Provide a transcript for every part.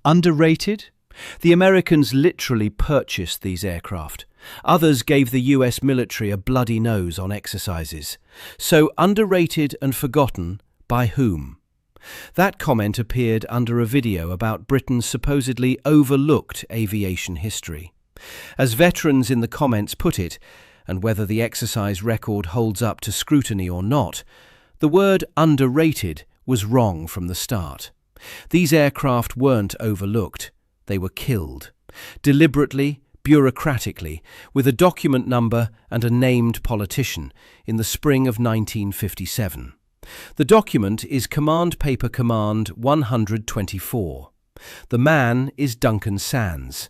Underrated? The Americans literally purchased these aircraft. Others gave the US military a bloody nose on exercises. So underrated and forgotten by whom? That comment appeared under a video about Britain's supposedly overlooked aviation history. As veterans in the comments put it, and whether the exercise record holds up to scrutiny or not, the word underrated was wrong from the start. These aircraft weren't overlooked. They were killed. Deliberately, bureaucratically, with a document number and a named politician, in the spring of 1957. The document is Command Paper Cmnd 124. The man is Duncan Sandys,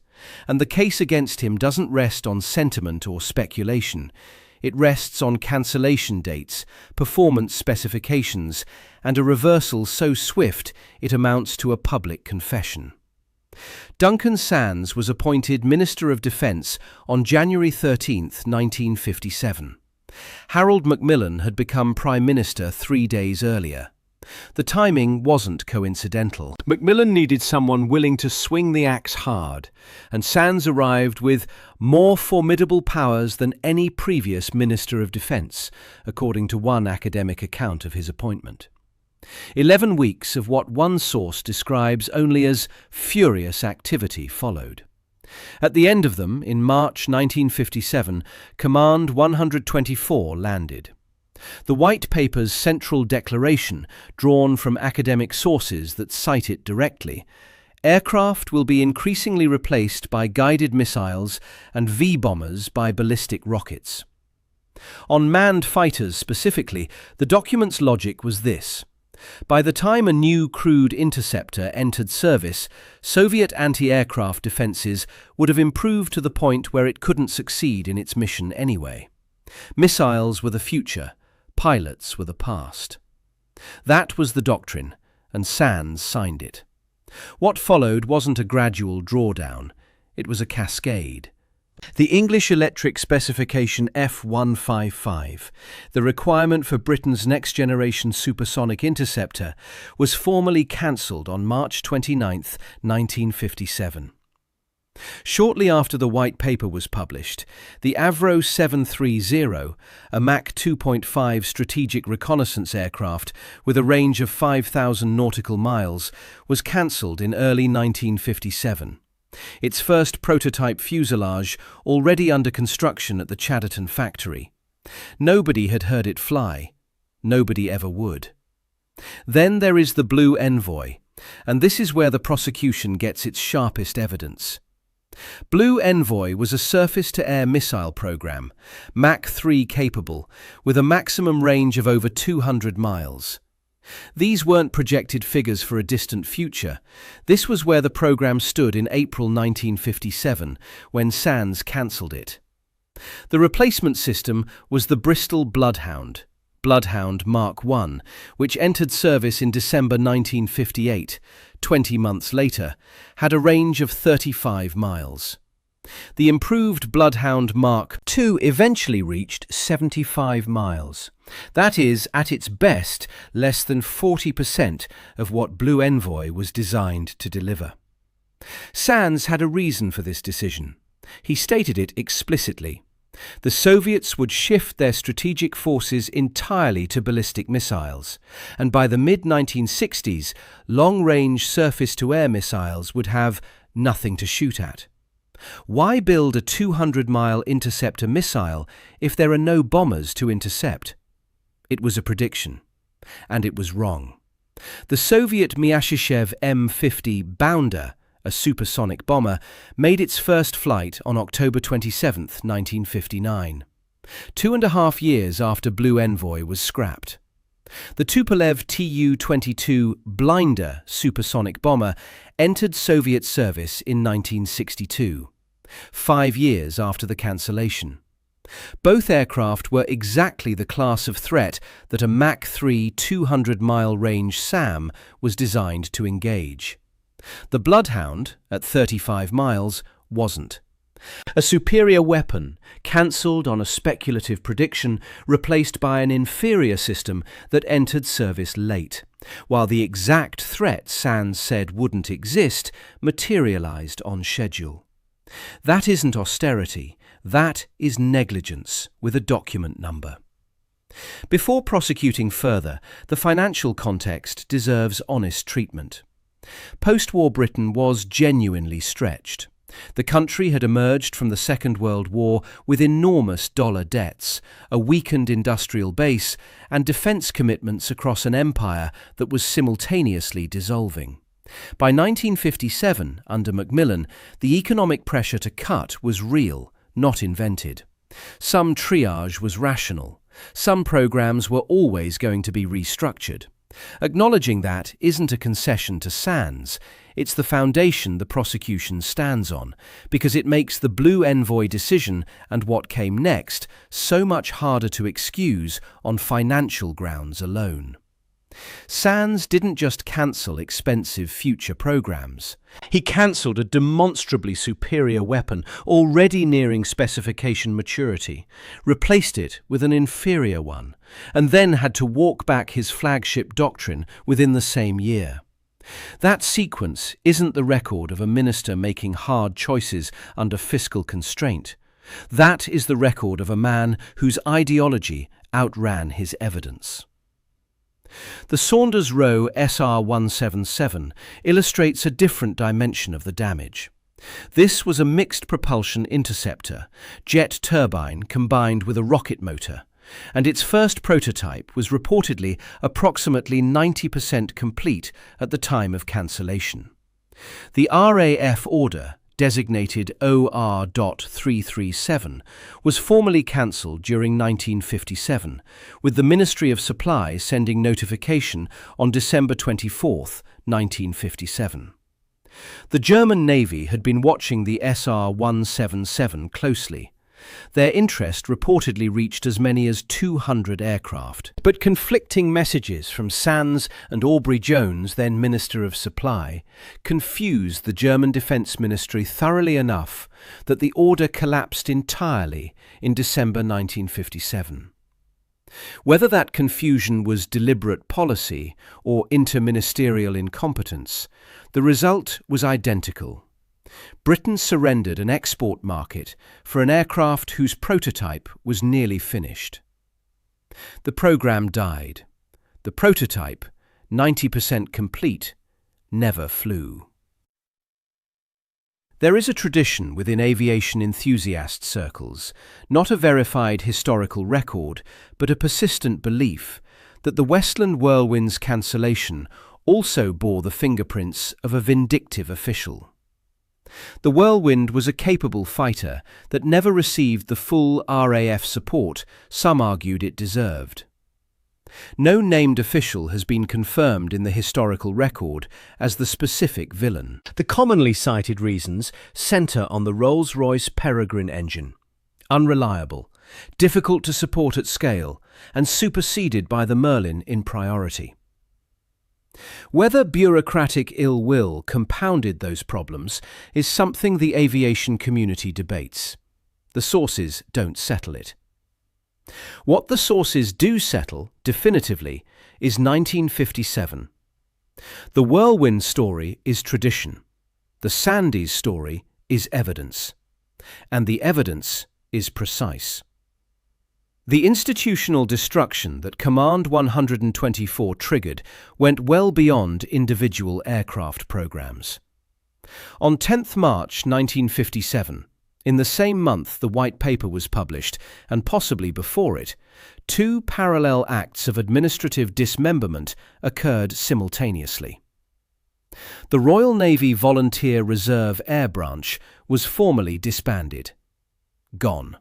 and the case against him doesn't rest on sentiment or speculation. It rests on cancellation dates, performance specifications, and a reversal so swift it amounts to a public confession. Duncan Sandys was appointed Minister of Defence on January 13, 1957. Harold Macmillan had become Prime Minister 3 days earlier. The timing wasn't coincidental. Macmillan needed someone willing to swing the axe hard, and Sandys arrived with more formidable powers than any previous Minister of Defence, according to one academic account of his appointment. 11 weeks of what one source describes only as furious activity followed. At the end of them, in March 1957, Command 124 landed. The White Paper's central declaration, drawn from academic sources that cite it directly, aircraft will be increasingly replaced by guided missiles and V-bombers by ballistic rockets. On manned fighters specifically, the document's logic was this. By the time a new crewed interceptor entered service, Soviet anti-aircraft defences would have improved to the point where it couldn't succeed in its mission anyway. Missiles were the future, pilots were the past. That was the doctrine, and Sandys signed it. What followed wasn't a gradual drawdown, it was a cascade. The English electric specification F155, the requirement for Britain's next-generation supersonic interceptor, was formally cancelled on March 29, 1957. Shortly after the White Paper was published, the Avro 730, a Mach 2.5 strategic reconnaissance aircraft with a range of 5,000 nautical miles, was cancelled in early 1957. Its first prototype fuselage already under construction at the Chadderton factory. Nobody had heard it fly. Nobody ever would. Then there is the Blue Envoy, and this is where the prosecution gets its sharpest evidence. Blue Envoy was a surface-to-air missile program, Mach 3 capable, with a maximum range of over 200 miles. These weren't projected figures for a distant future. This was where the program stood in April 1957, when Sandys cancelled it. The replacement system was the Bristol Bloodhound Mark I, which entered service in December 1958, 20 months later, had a range of 35 miles. The improved Bloodhound Mark II eventually reached 75 miles. That is, at its best, less than 40% of what Blue Envoy was designed to deliver. Sandys had a reason for this decision. He stated it explicitly. The Soviets would shift their strategic forces entirely to ballistic missiles, and by the mid-1960s, long-range surface-to-air missiles would have nothing to shoot at. Why build a 200-mile interceptor missile if there are no bombers to intercept? It was a prediction, and it was wrong. The Soviet Myasishchev M50 Bounder, a supersonic bomber, made its first flight on October 27, 1959, 2.5 years after Blue Envoy was scrapped. The Tupolev Tu-22 Blinder supersonic bomber entered Soviet service in 1962, 5 years after the cancellation. Both aircraft were exactly the class of threat that a Mach 3 200-mile range SAM was designed to engage. The Bloodhound, at 35 miles, wasn't. A superior weapon, cancelled on a speculative prediction, replaced by an inferior system that entered service late, while the exact threat Sandys said wouldn't exist materialized on schedule. That isn't austerity, that is negligence with a document number. Before prosecuting further, the financial context deserves honest treatment. Post-war Britain was genuinely stretched. The country had emerged from the Second World War with enormous dollar debts, a weakened industrial base, and defence commitments across an empire that was simultaneously dissolving. By 1957, under Macmillan, the economic pressure to cut was real, not invented. Some triage was rational. Some programmes were always going to be restructured. Acknowledging that isn't a concession to Sandys, it's the foundation the prosecution stands on, because it makes the Blue Envoy decision and what came next so much harder to excuse on financial grounds alone. Sandys didn't just cancel expensive future programmes. He cancelled a demonstrably superior weapon already nearing specification maturity, replaced it with an inferior one, and then had to walk back his flagship doctrine within the same year. That sequence isn't the record of a minister making hard choices under fiscal constraint. That is the record of a man whose ideology outran his evidence. The Saunders-Roe SR-177 illustrates a different dimension of the damage. This was a mixed propulsion interceptor, jet turbine combined with a rocket motor, and its first prototype was reportedly approximately 90% complete at the time of cancellation. The RAF order, designated OR.337, was formally cancelled during 1957, with the Ministry of Supply sending notification on December 24, 1957. The German Navy had been watching the SR-177 closely. Their interest reportedly reached as many as 200 aircraft. But conflicting messages from Sandys and Aubrey Jones, then Minister of Supply, confused the German Defence Ministry thoroughly enough that the order collapsed entirely in December 1957. Whether that confusion was deliberate policy or interministerial incompetence, the result was identical. Britain surrendered an export market for an aircraft whose prototype was nearly finished. The programme died. The prototype, 90% complete, never flew. There is a tradition within aviation enthusiast circles, not a verified historical record, but a persistent belief, that the Westland Whirlwind's cancellation also bore the fingerprints of a vindictive official. The Whirlwind was a capable fighter that never received the full RAF support some argued it deserved. No named official has been confirmed in the historical record as the specific villain. The commonly cited reasons centre on the Rolls-Royce Peregrine engine. Unreliable, difficult to support at scale, and superseded by the Merlin in priority. Whether bureaucratic ill will compounded those problems is something the aviation community debates. The sources don't settle it. What the sources do settle, definitively, is 1957. The Whirlwind story is tradition. The Sandys story is evidence. And the evidence is precise. The institutional destruction that Command 124 triggered went well beyond individual aircraft programs. On 10th March 1957, in the same month the White Paper was published, and possibly before it, two parallel acts of administrative dismemberment occurred simultaneously. The Royal Navy Volunteer Reserve Air Branch was formally disbanded. Gone.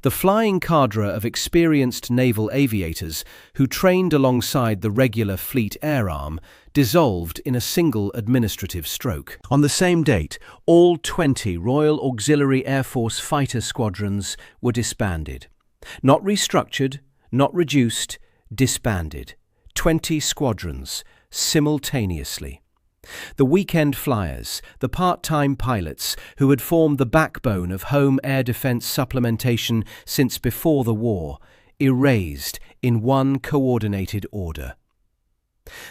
The flying cadre of experienced naval aviators who trained alongside the regular Fleet Air Arm dissolved in a single administrative stroke. On the same date, all 20 Royal Auxiliary Air Force fighter squadrons were disbanded. Not restructured, not reduced, disbanded. 20 squadrons, simultaneously. The weekend flyers, the part-time pilots who had formed the backbone of home air defence supplementation since before the war, erased in one coordinated order.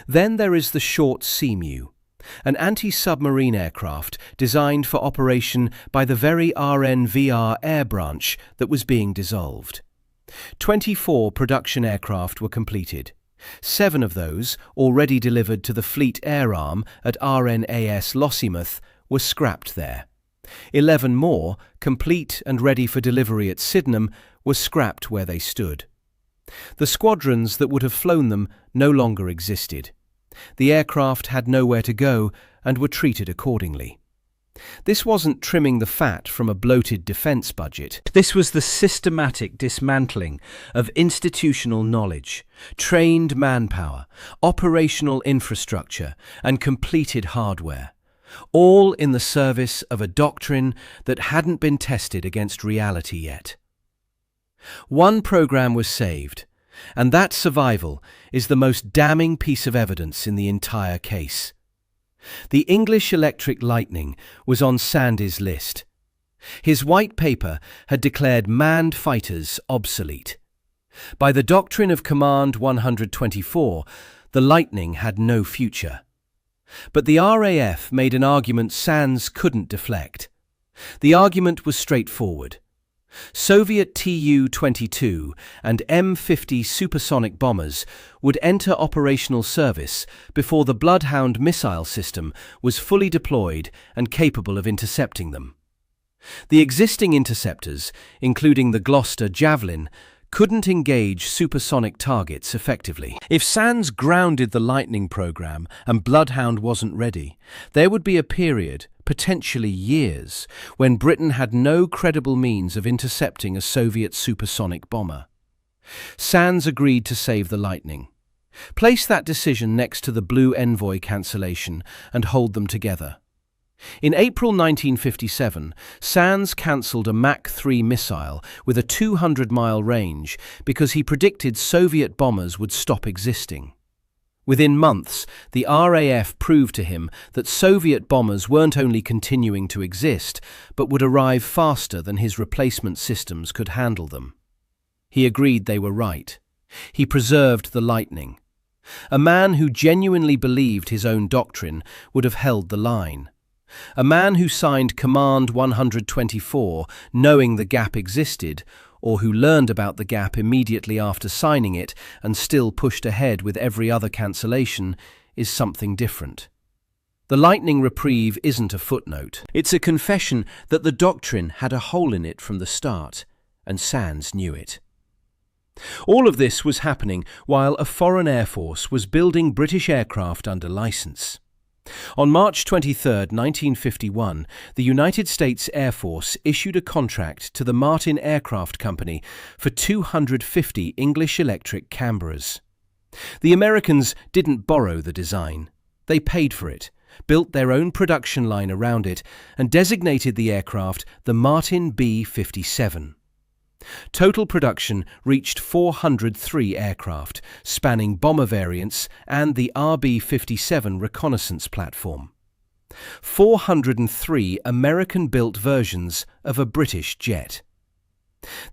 Then there is the short Seamew, an anti-submarine aircraft designed for operation by the very RNVR air branch that was being dissolved. 24 production aircraft were completed. 7 of those, already delivered to the Fleet Air Arm at RNAS Lossiemouth, were scrapped there. 11 more, complete and ready for delivery at Sydenham, were scrapped where they stood. The squadrons that would have flown them no longer existed. The aircraft had nowhere to go and were treated accordingly. This wasn't trimming the fat from a bloated defence budget. This was the systematic dismantling of institutional knowledge, trained manpower, operational infrastructure, and completed hardware, all in the service of a doctrine that hadn't been tested against reality yet. One program was saved, and that survival is the most damning piece of evidence in the entire case. The English Electric Lightning was on Sandys' list. His white paper had declared manned fighters obsolete. By the doctrine of Command 124, the Lightning had no future. But the RAF made an argument Sands couldn't deflect. The argument was straightforward. Soviet Tu-22 and M-50 supersonic bombers would enter operational service before the Bloodhound missile system was fully deployed and capable of intercepting them. The existing interceptors, including the Gloucester Javelin, couldn't engage supersonic targets effectively. If Sands grounded the Lightning program and Bloodhound wasn't ready, there would be a period, potentially years, when Britain had no credible means of intercepting a Soviet supersonic bomber. Sands agreed to save the Lightning. Place that decision next to the Blue Envoy cancellation and hold them together. In April 1957, Sands cancelled a Mach 3 missile with a 200-mile range because he predicted Soviet bombers would stop existing. Within months, the RAF proved to him that Soviet bombers weren't only continuing to exist, but would arrive faster than his replacement systems could handle them. He agreed they were right. He preserved the Lightning. A man who genuinely believed his own doctrine would have held the line. A man who signed Command 124 knowing the gap existed, or who learned about the gap immediately after signing it and still pushed ahead with every other cancellation, is something different. The Lightning reprieve isn't a footnote. It's a confession that the doctrine had a hole in it from the start, and Sands knew it. All of this was happening while a foreign air force was building British aircraft under licence. On March 23, 1951, the United States Air Force issued a contract to the Martin Aircraft Company for 250 English electric Canberras. The Americans didn't borrow the design. They paid for it, built their own production line around it, and designated the aircraft the Martin B-57. Total production reached 403 aircraft, spanning bomber variants and the RB-57 reconnaissance platform. 403 American-built versions of a British jet.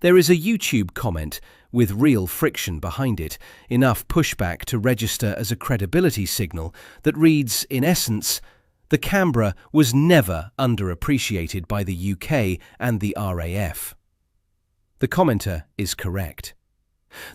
There is a YouTube comment with real friction behind it, enough pushback to register as a credibility signal that reads, in essence, "The Canberra was never underappreciated by the UK and the RAF." The commenter is correct.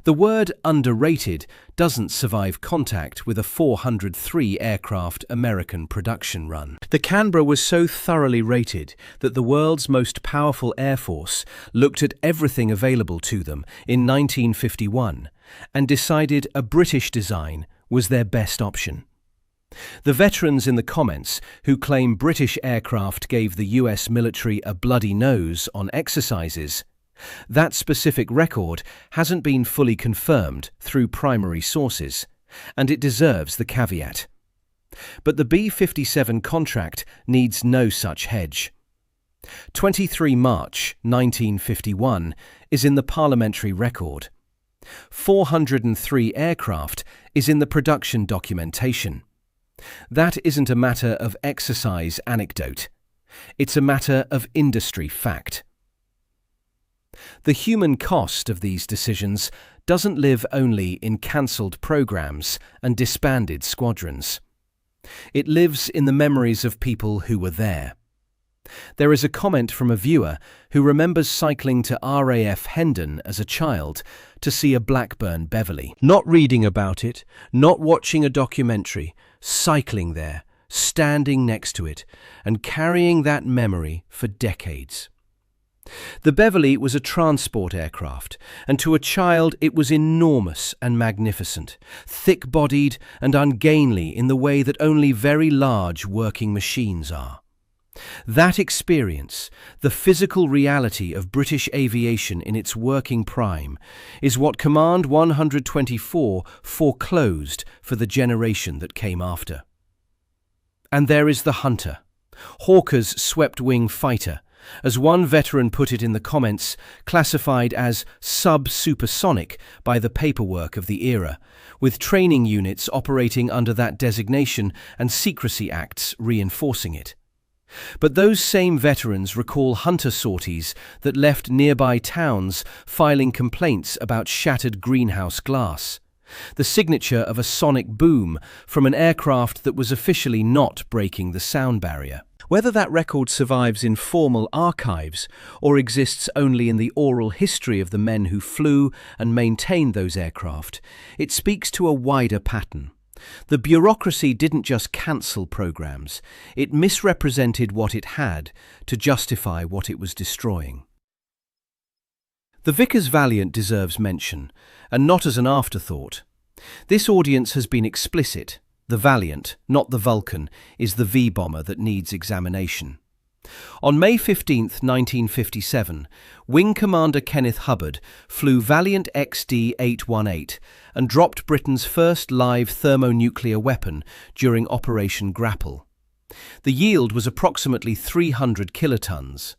The word underrated doesn't survive contact with a 403 aircraft American production run. The Canberra was so thoroughly rated that the world's most powerful air force looked at everything available to them in 1951 and decided a British design was their best option. The veterans in the comments who claim British aircraft gave the US military a bloody nose on exercises, that specific record hasn't been fully confirmed through primary sources, and it deserves the caveat. But the B-57 contract needs no such hedge. 23 March 1951 is in the parliamentary record. 403 aircraft is in the production documentation. That isn't a matter of exercise anecdote. It's a matter of industry fact. The human cost of these decisions doesn't live only in cancelled programs and disbanded squadrons. It lives in the memories of people who were there. There is a comment from a viewer who remembers cycling to RAF Hendon as a child to see a Blackburn Beverley. Not reading about it, not watching a documentary, cycling there, standing next to it, and carrying that memory for decades. The Beverley was a transport aircraft, and to a child it was enormous and magnificent, thick-bodied and ungainly in the way that only very large working machines are. That experience, the physical reality of British aviation in its working prime, is what Command 124 foreclosed for the generation that came after. And there is the Hunter, Hawker's swept-wing fighter, as one veteran put it in the comments, classified as sub-supersonic by the paperwork of the era, with training units operating under that designation and secrecy acts reinforcing it. But those same veterans recall Hunter sorties that left nearby towns filing complaints about shattered greenhouse glass, the signature of a sonic boom from an aircraft that was officially not breaking the sound barrier. Whether that record survives in formal archives or exists only in the oral history of the men who flew and maintained those aircraft, it speaks to a wider pattern. The bureaucracy didn't just cancel programs, it misrepresented what it had to justify what it was destroying. The Vickers Valiant deserves mention, and not as an afterthought. This audience has been explicit. The Valiant, not the Vulcan, is the V-bomber that needs examination. On May 15, 1957, Wing Commander Kenneth Hubbard flew Valiant XD-818 and dropped Britain's first live thermonuclear weapon during Operation Grapple. The yield was approximately 300 kilotons.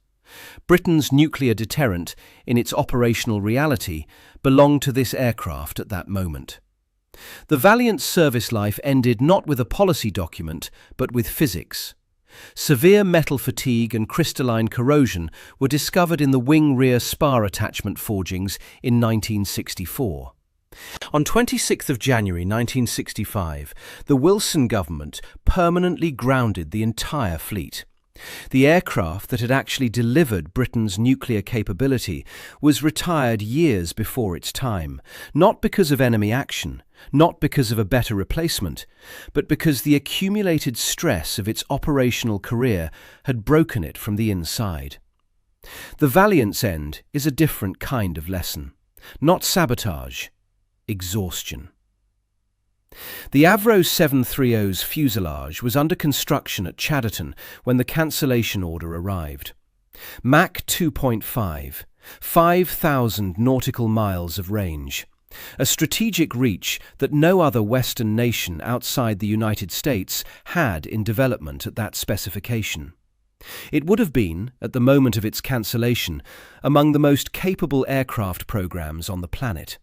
Britain's nuclear deterrent, in its operational reality, belonged to this aircraft at that moment. The Valiant's service life ended not with a policy document, but with physics. Severe metal fatigue and crystalline corrosion were discovered in the wing rear spar attachment forgings in 1964. On 26 January 1965, the Wilson government permanently grounded the entire fleet. The aircraft that had actually delivered Britain's nuclear capability was retired years before its time, not because of enemy action, not because of a better replacement, but because the accumulated stress of its operational career had broken it from the inside. The Valiant's end is a different kind of lesson, not sabotage, exhaustion. The Avro 730's fuselage was under construction at Chadderton when the cancellation order arrived. Mach 2.5, 5,000 nautical miles of range, a strategic reach that no other Western nation outside the United States had in development at that specification. It would have been, at the moment of its cancellation, among the most capable aircraft programs on the planet.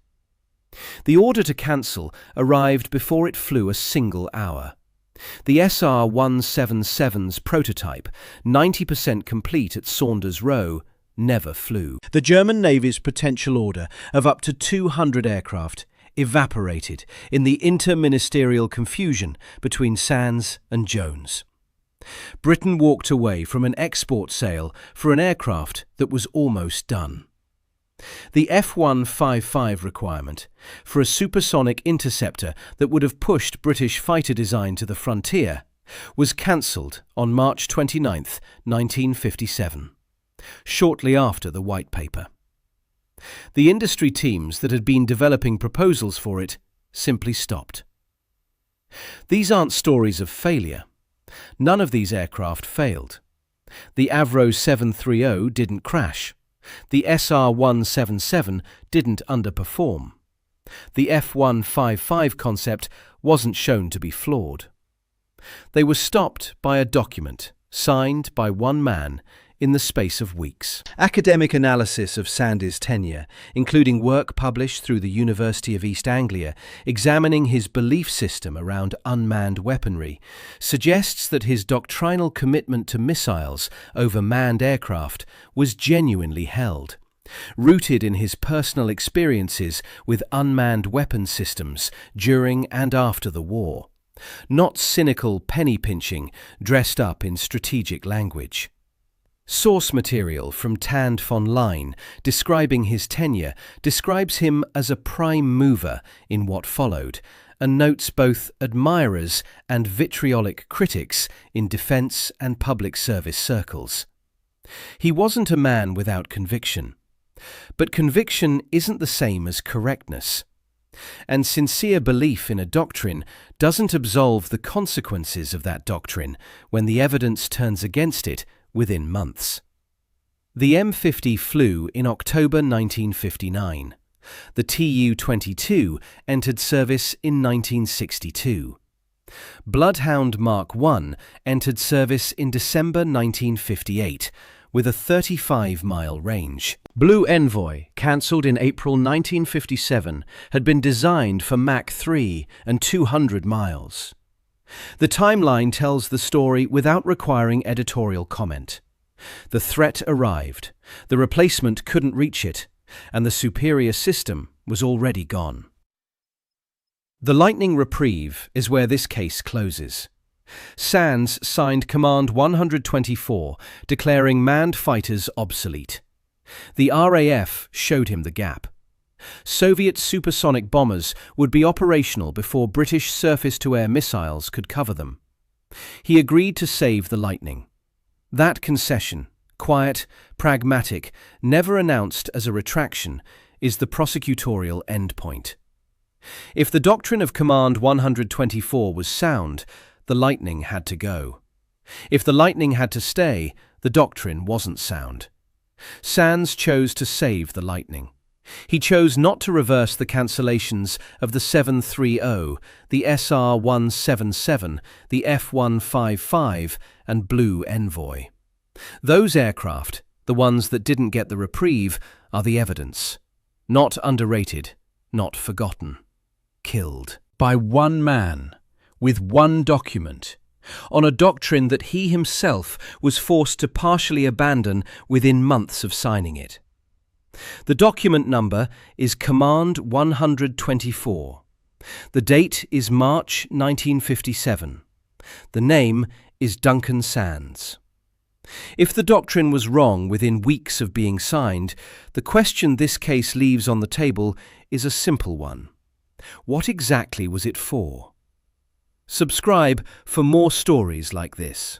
The order to cancel arrived before it flew a single hour. The SR-177's prototype, 90% complete at Saunders Row, never flew. The German Navy's potential order of up to 200 aircraft evaporated in the interministerial confusion between Sands and Jones. Britain walked away from an export sale for an aircraft that was almost done. The F-155 requirement for a supersonic interceptor that would have pushed British fighter design to the frontier was cancelled on March 29, 1957, shortly after the White Paper. The industry teams that had been developing proposals for it simply stopped. These aren't stories of failure. None of these aircraft failed. The Avro 730 didn't crash. The SR-177 didn't underperform. The F-155 concept wasn't shown to be flawed. They were stopped by a document signed by one man in the space of weeks. Academic analysis of Sandys' tenure, including work published through the University of East Anglia examining his belief system around unmanned weaponry, suggests that his doctrinal commitment to missiles over manned aircraft was genuinely held. rooted in his personal experiences with unmanned weapon systems during and after the war, not cynical penny-pinching dressed up in strategic language. Source material from Tand von Lein, describing his tenure, describes him as a prime mover in what followed, and notes both admirers and vitriolic critics in defence and public service circles. He wasn't a man without conviction. But conviction isn't the same as correctness. And sincere belief in a doctrine doesn't absolve the consequences of that doctrine when the evidence turns against it within months. The M50 flew in October 1959. The Tu-22 entered service in 1962. Bloodhound Mark I entered service in December 1958, with a 35-mile range. Blue Envoy, cancelled in April 1957, had been designed for Mach 3 and 200 miles. The timeline tells the story without requiring editorial comment. The threat arrived, the replacement couldn't reach it, and the superior system was already gone. The lightning reprieve is where this case closes. Sands signed Command 124, declaring manned fighters obsolete. The RAF showed him the gap. Soviet supersonic bombers would be operational before British surface-to-air missiles could cover them. He agreed to save the lightning. That concession, quiet, pragmatic, never announced as a retraction, is the prosecutorial endpoint. If the doctrine of Command 124 was sound, the lightning had to go. If the lightning had to stay, the doctrine wasn't sound. Sands chose to save the lightning. He chose not to reverse the cancellations of the 730, the SR-177, the F-155, and Blue Envoy. Those aircraft, the ones that didn't get the reprieve, are the evidence. Not underrated, not forgotten. Killed. By one man. With one document, on a doctrine that he himself was forced to partially abandon within months of signing it. The document number is Command 124. The date is March 1957. The name is Duncan Sandys. If the doctrine was wrong within weeks of being signed, the question this case leaves on the table is a simple one. What exactly was it for? Subscribe for more stories like this.